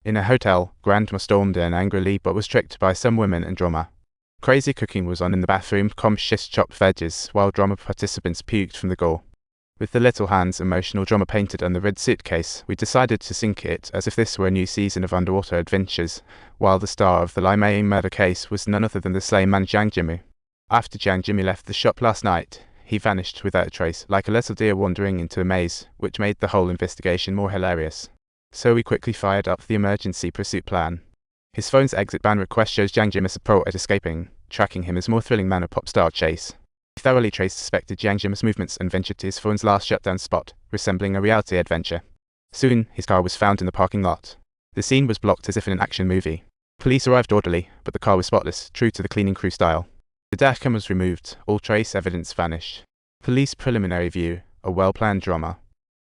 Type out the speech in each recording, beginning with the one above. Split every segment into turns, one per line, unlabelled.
In a hotel, Grandma stormed in angrily but was tricked by some women and drama. Crazy cooking was on in the bathroom, Shish chopped veggies, while drama participants puked from the gore. With the little hands emotional drama painted on the red suitcase, we decided to sink it as if this were a new season of underwater adventures, while the star of the Limeing murder case was none other than the slain man Jiang. After Jiang left the shop last night, he vanished without a trace, like a little deer wandering into a maze, which made the whole investigation more hilarious. So we quickly fired up the emergency pursuit plan. His phone's exit ban request shows Jiang as a pro at escaping, tracking him as more thrilling than a pop star chase. We thoroughly traced suspected Jiang's movements and ventured to his phone's last shutdown spot, resembling a reality adventure. Soon, his car was found in the parking lot. The scene was blocked as if in an action movie. Police arrived orderly, but the car was spotless, true to the cleaning crew style. The dashcam was removed, all trace evidence vanished. Police preliminary view, a well-planned drama.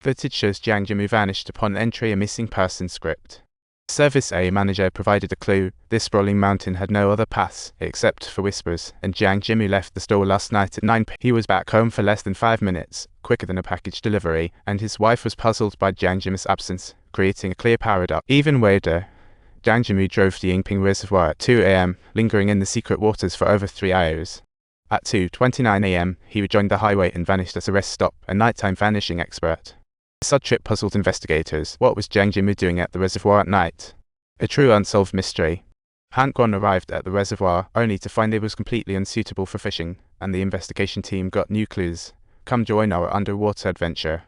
Footage shows Jiang vanished upon entry a missing person script. Service area manager provided a clue. This sprawling mountain had no other paths, except for whispers, and Jiang left the store last night at 9 p.m. He was back home for less than 5 minutes, quicker than a package delivery, and his wife was puzzled by Jiang's absence, creating a clear paradox. Even weirder, Jiang drove to Yingping Reservoir at 2 a.m., lingering in the secret waters for over 3 hours. At 2:29 a.m., he rejoined the highway and vanished at a rest stop, a nighttime vanishing expert. The sud trip puzzled investigators. What was Jiang doing at the reservoir at night? A true unsolved mystery. Han Guan arrived at the reservoir, only to find it was completely unsuitable for fishing, and the investigation team got new clues. Come join our underwater adventure.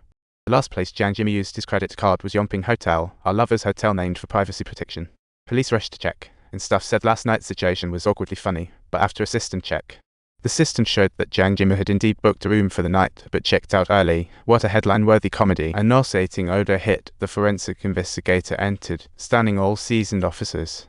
The last place Jiang used his credit card was Yongping Hotel, our lover's hotel named for privacy protection. Police rushed to check, and staff said last night's situation was awkwardly funny, but after a system check, the system showed that Jiang had indeed booked a room for the night, but checked out early. What a headline-worthy comedy. A nauseating odor hit. The forensic investigator entered, stunning all seasoned officers.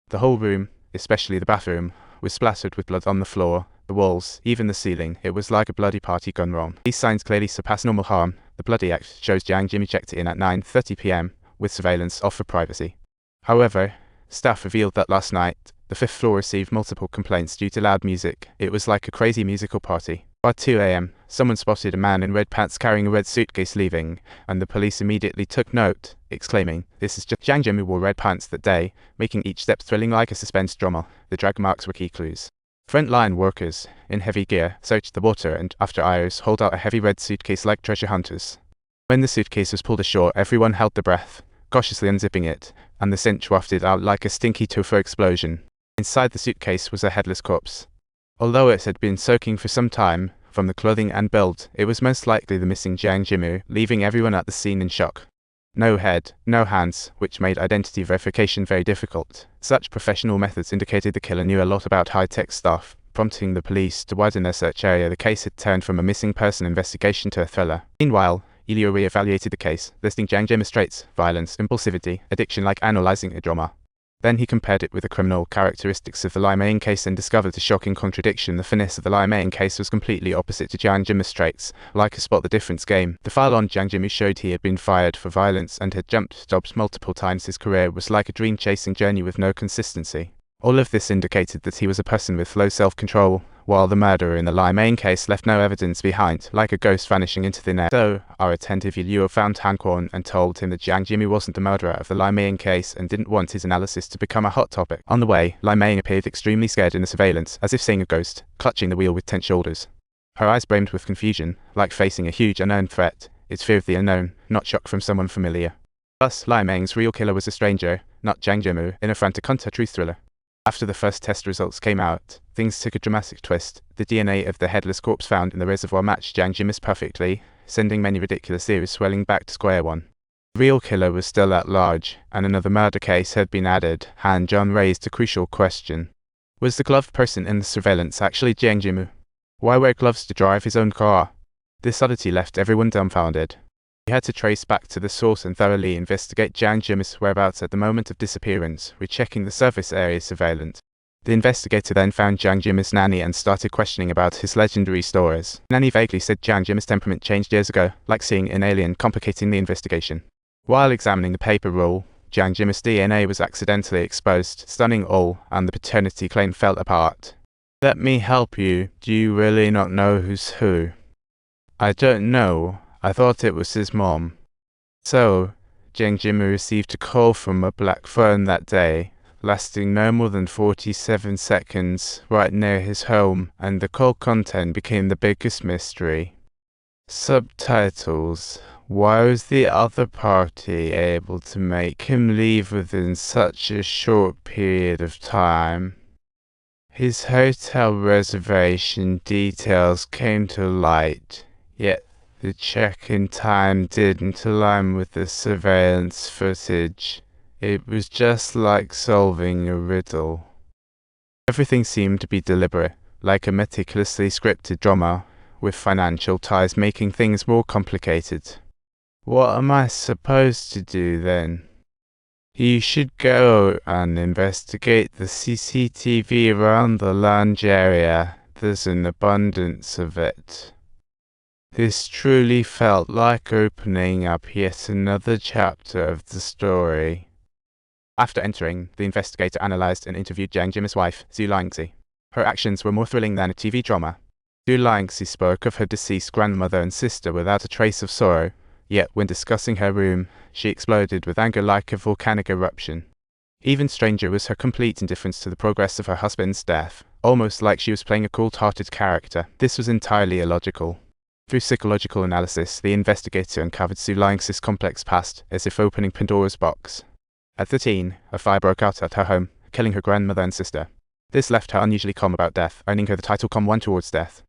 The whole room, especially the bathroom, was splattered with blood on the floor, the walls, even the ceiling. It was like a bloody party gone wrong. These signs clearly surpass normal harm. The bloody act shows Jiang checked in at 9:30 p.m., with surveillance off for privacy. However, staff revealed that last night, the 5th floor received multiple complaints due to loud music. It was like a crazy musical party. By 2 a.m., someone spotted a man in red pants carrying a red suitcase leaving, and the police immediately took note, exclaiming, "This is just Jiang wore red pants that day," making each step thrilling like a suspense drama. The drag marks were key clues. Frontline workers, in heavy gear, searched the water and, after hours, hauled out a heavy red suitcase like treasure hunters. When the suitcase was pulled ashore, everyone held their breath, cautiously unzipping it, and the scent wafted out like a stinky tofu explosion. Inside the suitcase was a headless corpse. Although it had been soaking for some time, from the clothing and build, it was most likely the missing Jiang, leaving everyone at the scene in shock. No head, no hands, which made identity verification very difficult. Such professional methods indicated the killer knew a lot about high-tech stuff, prompting the police to widen their search area. The case had turned from a missing person investigation to a thriller. Meanwhile, Elio re-evaluated the case, listing Jiang's traits, violence, impulsivity, addiction like analyzing a drama. Then he compared it with the criminal characteristics of the Limeing case and discovered a shocking contradiction. The finesse of the Limeing case was completely opposite to Jiang's traits, like a spot the difference game. The file on Jiang showed he had been fired for violence and had jumped jobs multiple times. His career was like a dream-chasing journey with no consistency. All of this indicated that he was a person with low self-control, while the murderer in the Limeing case left no evidence behind, like a ghost vanishing into thin air. So, our attentive Elio found Han Guan and told him that Jiang wasn't the murderer of the Limeing case and didn't want his analysis to become a hot topic. On the way, Limeing appeared extremely scared in the surveillance, as if seeing a ghost, clutching the wheel with tense shoulders. Her eyes brimmed with confusion, like facing a huge unknown threat. It's fear of the unknown, not shock from someone familiar. Thus, Limeing's real killer was a stranger, not Jiang, in a frantic hunter truth thriller. After the first test results came out, things took a dramatic twist. The DNA of the headless corpse found in the reservoir matched Jiang's perfectly, sending many ridiculous theories swelling back to square one. The real killer was still at large, and another murder case had been added. Han John raised a crucial question. Was the gloved person in the surveillance actually Jiang? Why wear gloves to drive his own car? This oddity left everyone dumbfounded. We had to trace back to the source and thoroughly investigate Jiang's whereabouts at the moment of disappearance, rechecking the surface area surveillance. The investigator then found Jiang's nanny and started questioning about his legendary stories. Nanny vaguely said Jiang's temperament changed years ago, like seeing an alien, complicating the investigation. While examining the paper roll, Jiang's DNA was accidentally exposed, stunning all, and the paternity claim fell apart. Let me help you. Do you really not know who's who? I don't know. I thought it was his mom. So, Jiang received a call from a black phone that day, lasting no more than 47 seconds, right near his home, and the call content became the biggest mystery. Subtitles. Why was the other party able to make him leave within such a short period of time? His hotel reservation details came to light, yet the check-in time didn't align with the surveillance footage. It was just like solving a riddle. Everything seemed to be deliberate, like a meticulously scripted drama, with financial ties making things more complicated. What am I supposed to do then? You should go and investigate the CCTV around the lounge area. There's an abundance of it. This truly felt like opening up yet another chapter of the story. After entering, the investigator analyzed and interviewed Jiang's wife, Zhu. Her actions were more thrilling than a TV drama. Zhu spoke of her deceased grandmother and sister without a trace of sorrow, yet when discussing her room, she exploded with anger like a volcanic eruption. Even stranger was her complete indifference to the progress of her husband's death, almost like she was playing a cold-hearted character. This was entirely illogical. Through psychological analysis, the investigator uncovered Zhu's complex past, as if opening Pandora's box. At 13, a fire broke out at her home, killing her grandmother and sister. This left her unusually calm about death, earning her the title Calm One Towards Death.